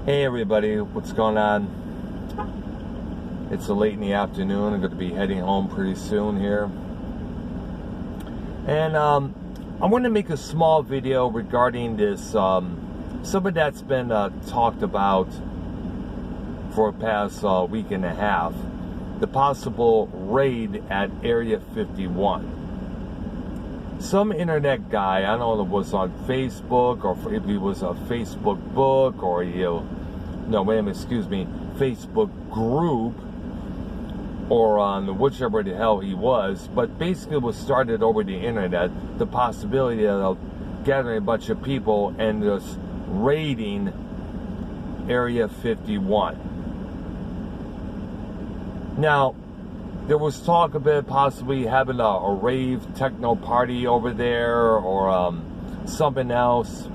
Hey everybody, what's going on? It's late in the afternoon. I'm going to be heading home pretty soon here. And I want to make a small video regarding this, something that's been talked about for the past week and a half. The possible raid at Area 51. Some internet guy, I don't know if it was on Facebook or if he was a Facebook book or Facebook group or on whichever the hell he was, but basically it was started over the internet, the possibility of gathering a bunch of people and just raiding Area 51. Now, there was talk about possibly having a rave techno party over there or something else.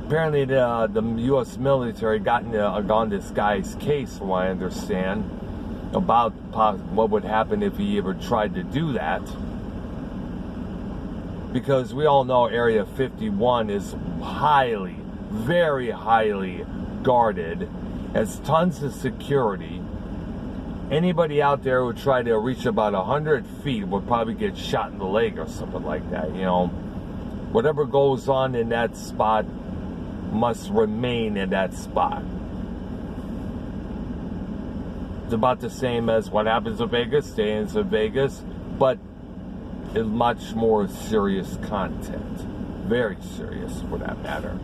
Apparently the U.S. military got on this guy's case, from what I understand, about what would happen if he ever tried to do that. Because we all know Area 51 is highly, very highly guarded, has tons of security. Anybody out there who tried to reach about 100 feet would probably get shot in the leg or something like that. You know, whatever goes on in that spot must remain in that spot. It's about the same as what happens in Vegas, stays in Vegas, but it's much more serious content. Very serious, for that matter.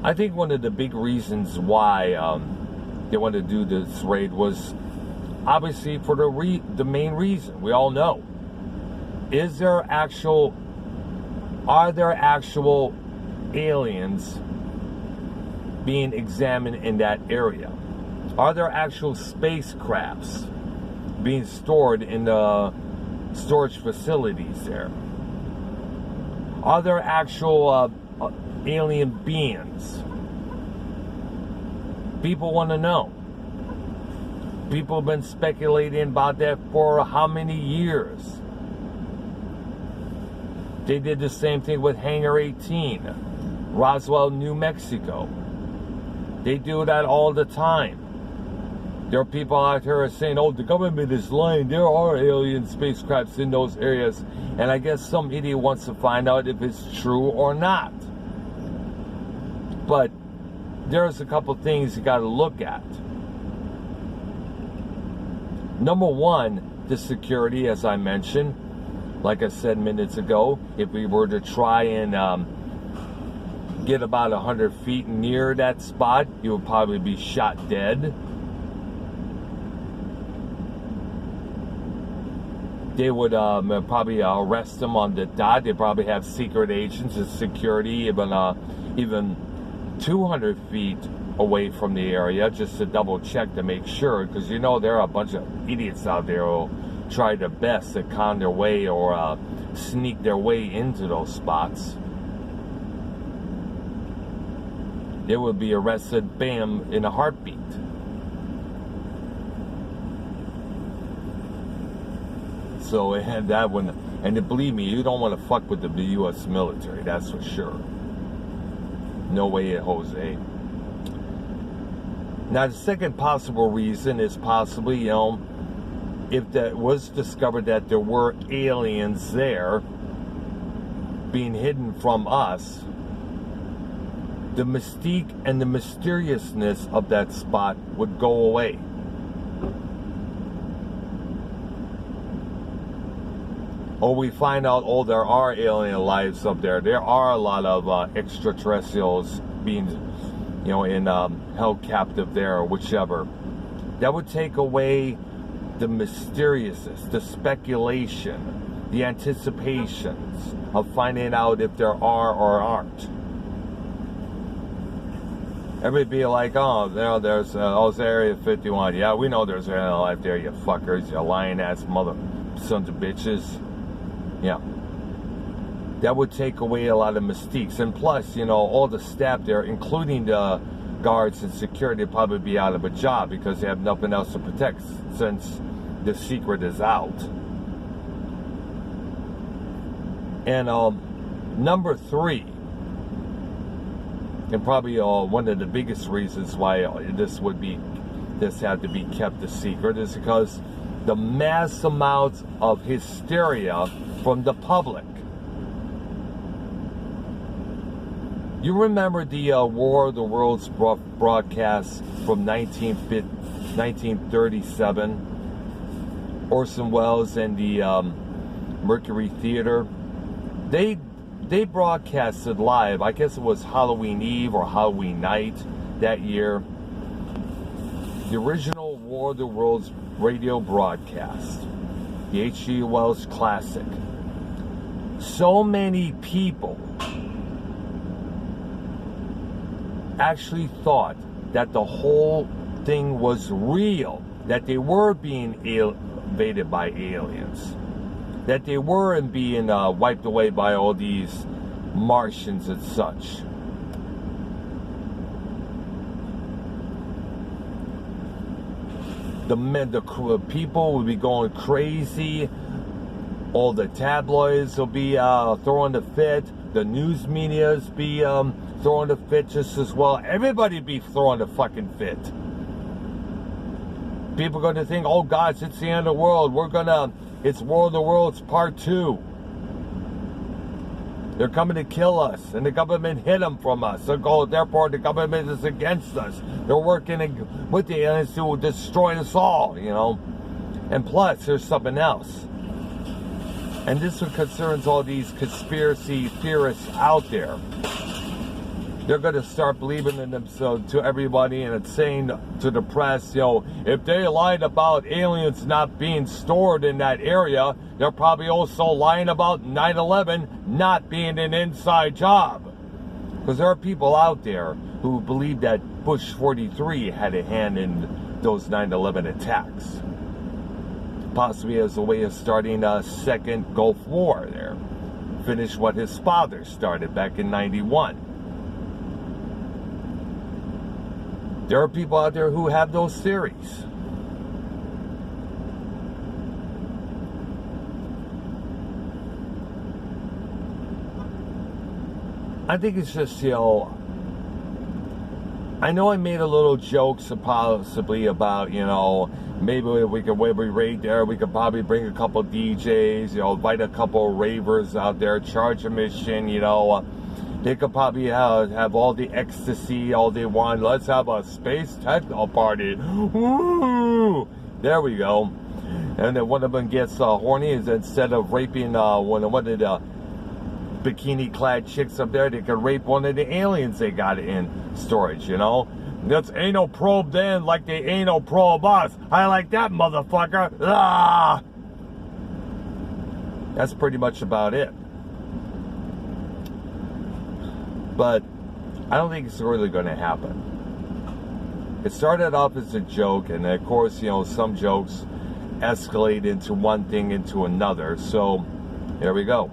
I think one of the big reasons why they wanted to do this raid was obviously for the main reason we all know. Are there actual aliens being examined in that area? Are there actual spacecrafts being stored in the storage facilities there? Are there actual alien beings? People want to know. People have been speculating about that for how many years? They did the same thing with Hangar 18, Roswell, New Mexico. They do that all the time. There are people out here saying, oh, the government is lying. There are alien spacecrafts in those areas. And I guess some idiot wants to find out if it's true or not. But there's a couple things you got to look at. Number one, the security, as I mentioned. Like I said minutes ago, if we were to try and get about 100 feet near that spot, you would probably be shot dead. They would probably arrest them on the dot. They probably have secret agents and security, even 200 feet away from the area, just to double check to make sure, because you know there are a bunch of idiots out there who try their best to con their way or sneak their way into those spots. They would be arrested, bam, in a heartbeat. So, and that one, and believe me, you don't want to fuck with the U.S. military, that's for sure. No way, Jose. Now, the second possible reason is possibly, you know, if that was discovered that there were aliens there being hidden from us, the mystique and the mysteriousness of that spot would go away. Or we find out, oh, there are alien lives up there. There are a lot of extraterrestrials being, you know, held captive there or whichever. That would take away the mysteriousness, the speculation, the anticipations of finding out if there are or aren't. Everybody be like, oh, you know, there's Area 51. Yeah, we know there's alien life there, you fuckers, you lying ass mother sons of bitches. Yeah. That would take away a lot of mystiques. And plus, you know, all the staff there, including the guards and security, would probably be out of a job because they have nothing else to protect since the secret is out. And Number 3, and probably one of the biggest reasons why this had to be kept a secret, is because the mass amounts of hysteria from the public. You remember the War of the Worlds broadcast from 1937? Orson Welles and the Mercury Theater. They broadcasted live, I guess it was Halloween Eve or Halloween night that year, the original War of the Worlds radio broadcast, the H.G. Wells classic. So many people actually thought that the whole thing was real, that they were being invaded by aliens, that they were being wiped away by all these Martians and such. The people will be going crazy. All the tabloids will be throwing a fit. The news media's be throwing a fit just as well. Everybody be throwing a fucking fit. People are going to think, oh gosh, it's the end of the world. It's War of the Worlds Part 2. They're coming to kill us, and the government hid them from us. Therefore, the government is against us. They're working with the aliens to destroy us all, you know. And plus, there's something else. And this one concerns all these conspiracy theorists out there. They're going to start believing in themselves to everybody, and it's saying to the press, if they lied about aliens not being stored in that area, they're probably also lying about 9/11 not being an inside job. Because there are people out there who believe that Bush 43 had a hand in those 9/11 attacks. Possibly as a way of starting a second Gulf War there. Finish what his father started back in 91. There are people out there who have those theories. I think it's just, I know I made a little jokes possibly about, maybe we could, when we raid there, we could probably bring a couple DJs, invite a couple ravers out there, charge admission, they could probably have all the ecstasy, all they want. Let's have a space techno party. Woo! There we go. And then one of them gets horny, is instead of raping one of the bikini-clad chicks up there, they could rape one of the aliens they got in storage, That's anal probe then, like the anal probe us. I like that, motherfucker. Ah! That's pretty much about it. But I don't think it's really going to happen. It started off as a joke, and of course, some jokes escalate into one thing into another. So, there we go.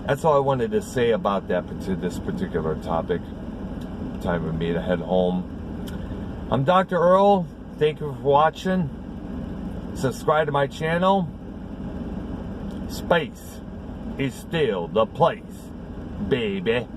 That's all I wanted to say about this particular topic. Time for me to head home. I'm Dr. Earl. Thank you for watching. Subscribe to my channel. Space is still the place, baby.